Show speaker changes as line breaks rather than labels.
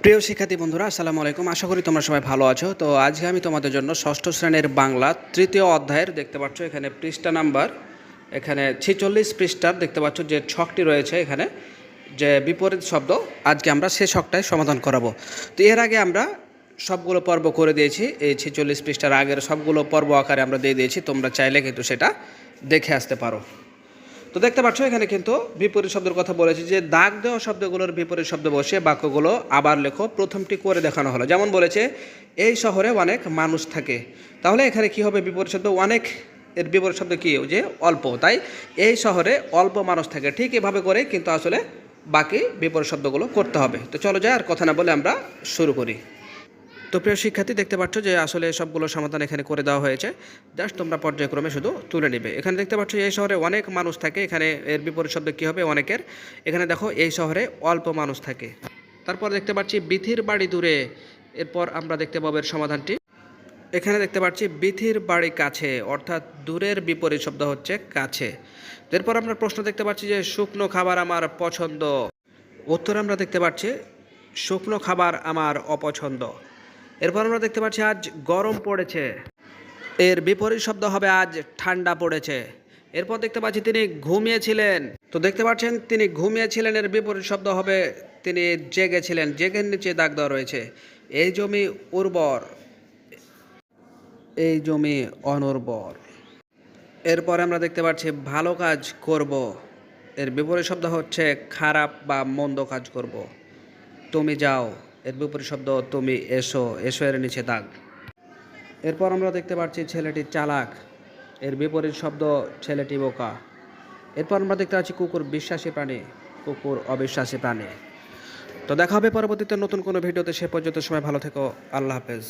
প্রিয় শিক্ষার্থী বন্ধুরা, আসসালামু আলাইকুম। আশা করি তোমরা সবাই ভালো আছো। তো আজকে আমি তোমাদের জন্য ষষ্ঠ শ্রেণীর বাংলা তৃতীয় অধ্যায়ের দেখতে পাচ্ছ এখানে পৃষ্ঠা নাম্বার এখানে 46 পৃষ্ঠার দেখতে পাচ্ছ যে ছকটি রয়েছে এখানে যে বিপরীত শব্দ, আজকে আমরা সে ছকটাই সমাধান করাবো। তো এর আগে আমরা সবগুলো পর্ব করে দিয়েছি, এই 46 পৃষ্ঠার আগের সবগুলো পর্ব আকারে আমরা দিয়ে দিয়েছি, তোমরা চাইলে কিন্তু সেটা দেখে আসতে পারো। তো দেখতে পাচ্ছ এখানে কিন্তু বিপরীত শব্দের কথা বলেছি যে দাগ দেওয়া শব্দগুলোর বিপরীত শব্দ বসে বাক্যগুলো আবার লেখো। প্রথমটি করে দেখানো হলো, যেমন বলেছে এই শহরে অনেক মানুষ থাকে, তাহলে এখানে কি হবে বিপরীত শব্দ অনেক, এর বিপরীত শব্দ কি যে অল্প, তাই এই শহরে অল্প মানুষ থাকে। ঠিক এভাবে করে কিন্তু আসলে বাকি বিপরীত শব্দগুলো করতে হবে। তো চলো যাই, আর কথা না বলে আমরা শুরু করি। তো প্রিয় শিক্ষার্থী, দেখতে পাচ্ছ যে আসলে সবগুলো সমাধান এখানে করে দেওয়া হয়েছে, জাস্ট তোমরা পর্যায়ক্রমে শুধু তুলে নেবে। এখানে দেখতে পাচ্ছ এই শহরে অনেক মানুষ থাকে, এখানে এর বিপরীত শব্দ কী হবে অনেকের। এখানে দেখো এই শহরে অল্প মানুষ থাকে। তারপর দেখতে পাচ্ছি বিথির বাড়ি দূরে, এরপর আমরা দেখতে পাবো এর সমাধানটি। এখানে দেখতে পাচ্ছি বিথির বাড়ি কাছে, অর্থাৎ দূরের বিপরীত শব্দ হচ্ছে কাছে। এরপর আমরা প্রশ্ন দেখতে পাচ্ছি যে শুকনো খাবার আমার পছন্দ, উত্তর আমরা দেখতে পাচ্ছি শুকনো খাবার আমার অপছন্দ। এরপর আমরা দেখতে পাচ্ছি আজ গরম পড়েছে, এর বিপরীত শব্দ হবে আজ ঠান্ডা পড়েছে। এরপর দেখতে পাচ্ছি তিনি ঘুমিয়েছিলেন, তো দেখতে পাচ্ছেন তিনি ঘুমিয়েছিলেন, এর বিপরীত শব্দ হবে তিনি জেগেছিলেন। জেগের নিচে দাগ দেওয়া রয়েছে। এই জমি উর্বর, এই জমি অনুর্বর। এরপর আমরা দেখতে পাচ্ছি ভালো কাজ করব, এর বিপরীত শব্দ হচ্ছে খারাপ বা মন্দ কাজ করব। তুমি যাও, এর বিপরীত শব্দ তুমি এসো, এসো এর নিচে দাগ। এরপর আমরা দেখতে পাচ্ছি ছেলেটি চালাক, এর বিপরীত শব্দ ছেলেটি বোকা। এরপর আমরা দেখতে পাচ্ছি কুকুর বিশ্বাসী প্রাণী, কুকুর অবিশ্বাসী প্রাণী। তো দেখা হবে পরবর্তীতে নতুন কোনো ভিডিওতে, সে পর্যন্ত সময় ভালো থেকো, আল্লাহ হাফেজ।